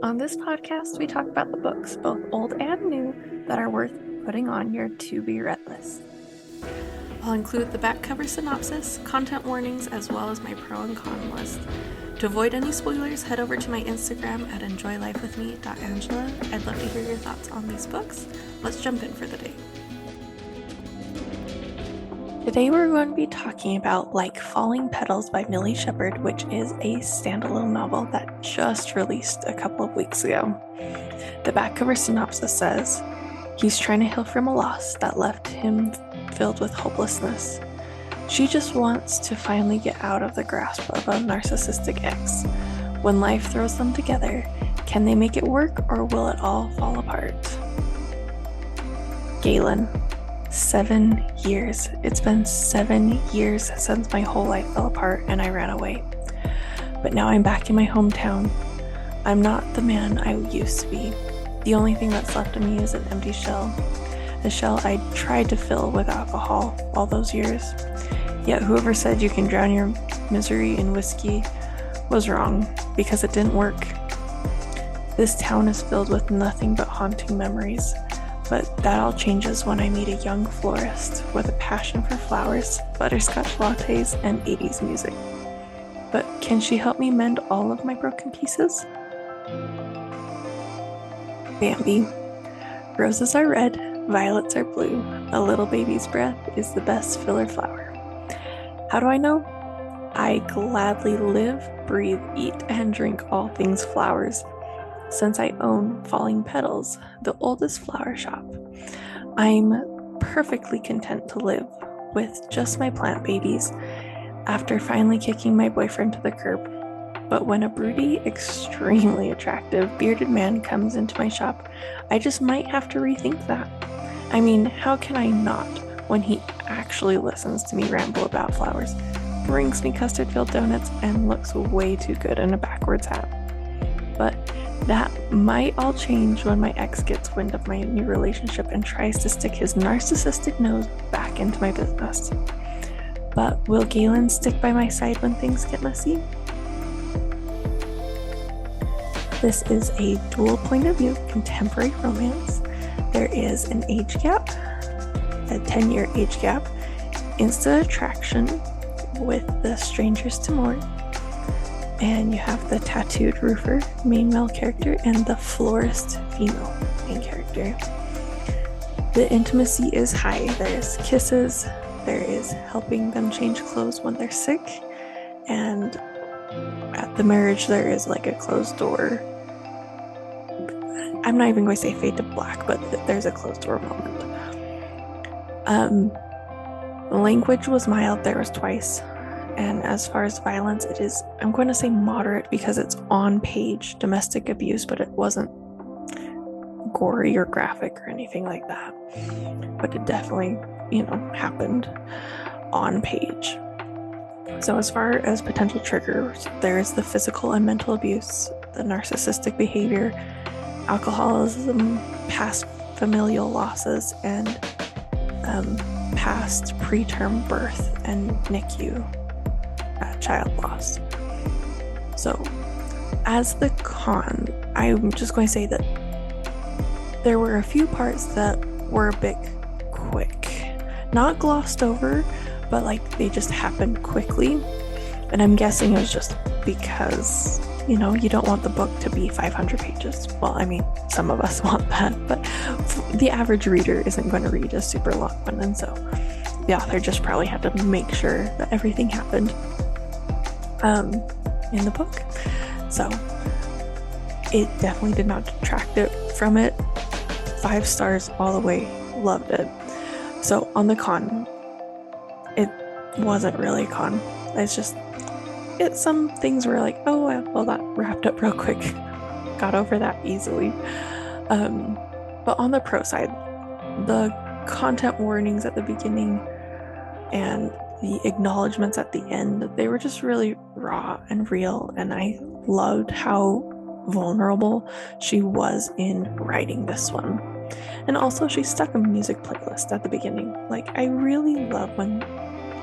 On this podcast, we talk about the books, both old and new, that are worth putting on your to-be-read list. I'll include the back cover synopsis, content warnings, as well as my pro and con list. To avoid any spoilers, head over to my Instagram at enjoylifewithme.angela. I'd love to hear your thoughts on these books. Let's jump in for the day. Today we're going to be talking about Like Falling Petals by Millie Shepherd, which is a standalone novel that just released a couple of weeks ago. The back cover synopsis says, he's trying to heal from a loss that left him filled with hopelessness. She just wants to finally get out of the grasp of a narcissistic ex. When life throws them together, can they make it work or will it all fall apart? Galen. 7 years. It's been 7 years since my whole life fell apart and I ran away. But now I'm back in my hometown. I'm not the man I used to be. The only thing that's left of me is an empty shell. The shell I tried to fill with alcohol all those years. Yet whoever said you can drown your misery in whiskey was wrong, because it didn't work. This town is filled with nothing but haunting memories. But that all changes when I meet a young florist with a passion for flowers, butterscotch lattes, and 80s music. But can she help me mend all of my broken pieces? Bambi. Roses are red, violets are blue. A little baby's breath is the best filler flower. How do I know? I gladly live, breathe, eat, and drink all things flowers. Since I own Falling Petals, the oldest flower shop, I'm perfectly content to live with just my plant babies after finally kicking my boyfriend to the curb. But when a broody, extremely attractive, bearded man comes into my shop, I just might have to rethink that. I mean, how can I not when he actually listens to me ramble about flowers, brings me custard-filled donuts, and looks way too good in a backwards hat? But that might all change when my ex gets wind of my new relationship and tries to stick his narcissistic nose back into my business. But will Galen stick by my side when things get messy? This is a dual point of view contemporary romance. There is an age gap, a 10-year age gap, instant attraction with the strangers to mourn. And you have the tattooed roofer, main male character, and the florist, female main character. The intimacy is high. There's kisses, there is helping them change clothes when they're sick, and at the marriage there is like a closed door. I'm not even going to say fade to black, but there's a closed door moment. Language was mild, there was twice. And as far as violence, it is, I'm going to say moderate because it's on page domestic abuse, but it wasn't gory or graphic or anything like that. But it definitely, happened on page. So as far as potential triggers, there is the physical and mental abuse, the narcissistic behavior, alcoholism, past familial losses, and past preterm birth and NICU. Child loss. So as the con, I'm just going to say that there were a few parts that were a bit quick, not glossed over, but like they just happened quickly. And I'm guessing it was just because you don't want the book to be 500 pages. Well, I mean, some of us want that, but the average reader isn't going to read a super long one, and so the author just probably had to make sure that everything happened in the book. So it definitely did not detract it from it. 5 stars all the way. Loved it. So on the con, it wasn't really a con. It's some things were like, oh well, that wrapped up real quick. Got over that easily. But on the pro side, the content warnings at the beginning and the acknowledgments at the end, they were just really raw and real, and I loved how vulnerable she was in writing this one. And also she stuck a music playlist at the beginning. Like, I really love when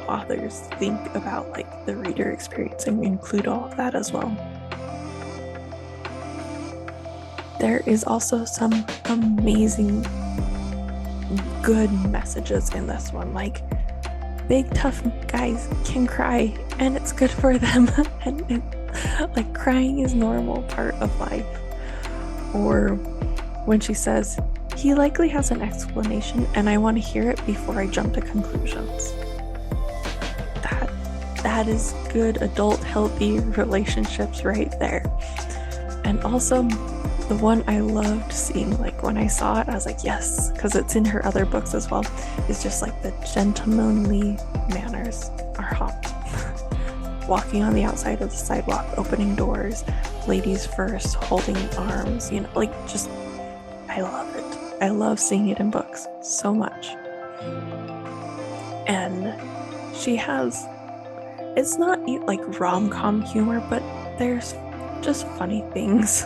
authors think about like the reader experience and include all of that as well. there is also some amazing good messages in this one. Like, big tough guys can cry and it's good for them. and like, crying is normal part of life. Or when she says, he likely has an explanation and I want to hear it before I jump to conclusions. That is good adult healthy relationships right there. And also the one I loved seeing, like when I saw it, I was like, yes, because it's in her other books as well. It's just like the gentlemanly manners are hot. Walking on the outside of the sidewalk, opening doors, ladies first, holding arms, you know, like, just, I love it. I love seeing it in books so much. And she has, it's not like rom-com humor, but there's just funny things.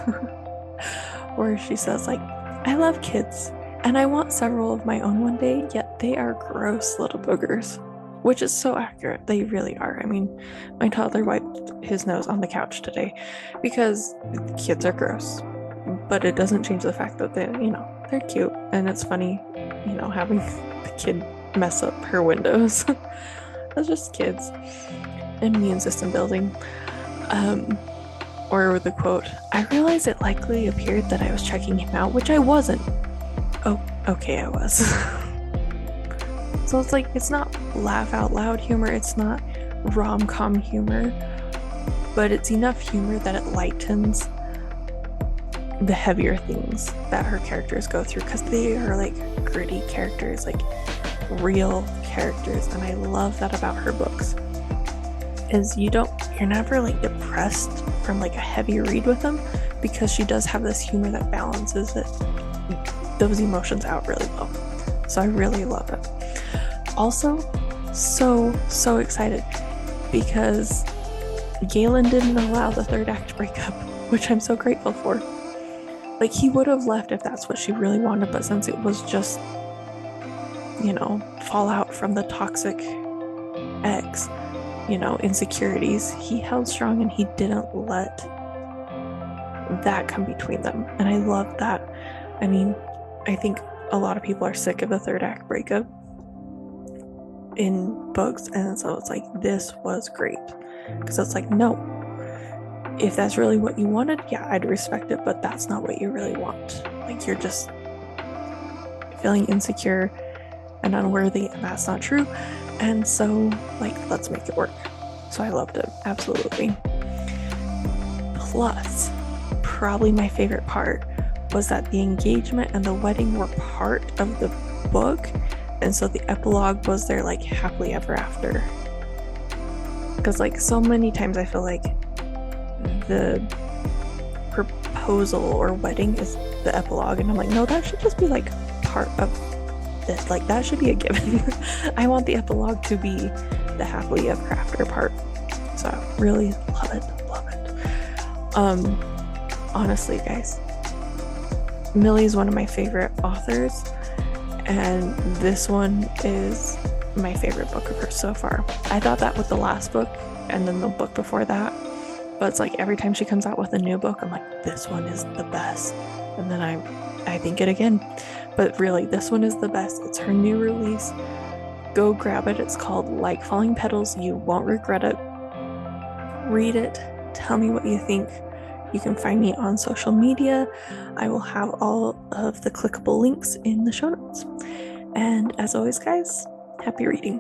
Where she says, like, I love kids and I want several of my own one day, yet they are gross little boogers. Which is so accurate. They really are. I mean, my toddler wiped his nose on the couch today because kids are gross. But it doesn't change the fact that they're cute. And it's funny, having the kid mess up her windows. That's just kids. Immune system building. Or the quote, I realized it likely appeared that I was checking him out, which I wasn't. Oh, okay, I was. So it's like, it's not laugh out loud humor, it's not rom-com humor, but it's enough humor that it lightens the heavier things that her characters go through, because they are like gritty characters, like real characters, and I love that about her books. Is you're never like depressed from like a heavy read with them, because she does have this humor that balances those emotions out really well. So I really love it. Also, so excited because Galen didn't allow the third act breakup, which I'm so grateful for. Like, he would have left if that's what she really wanted, but since it was just, fallout from the toxic ex, insecurities, he held strong and he didn't let that come between them. And I love that. I mean, I think a lot of people are sick of the third act breakup in books, and so it's like, this was great, because it's like, no, if that's really what you wanted, yeah, I'd respect it, but that's not what you really want. Like, you're just feeling insecure and unworthy, and that's not true. And so, like, let's make it work. So I loved it, absolutely. Plus, probably my favorite part was that the engagement and the wedding were part of the book, and so the epilogue was their like happily ever after. Because like so many times I feel like the proposal or wedding is the epilogue, and I'm like, no, that should just be like part of this. Like, that should be a given. I want the epilogue to be the happily ever after part. So I really love it. Honestly, guys, Millie is one of my favorite authors, and this one is my favorite book of hers so far. I thought that with the last book and then the book before that, but it's like every time she comes out with a new book, I'm like, this one is the best. And then I think it again, but really, this one is the best. It's her new release. Go grab it. It's called Like Falling Petals. You won't regret it. Read it. Tell me what you think. You can find me on social media. I will have all of the clickable links in the show notes. And as always, guys, happy reading.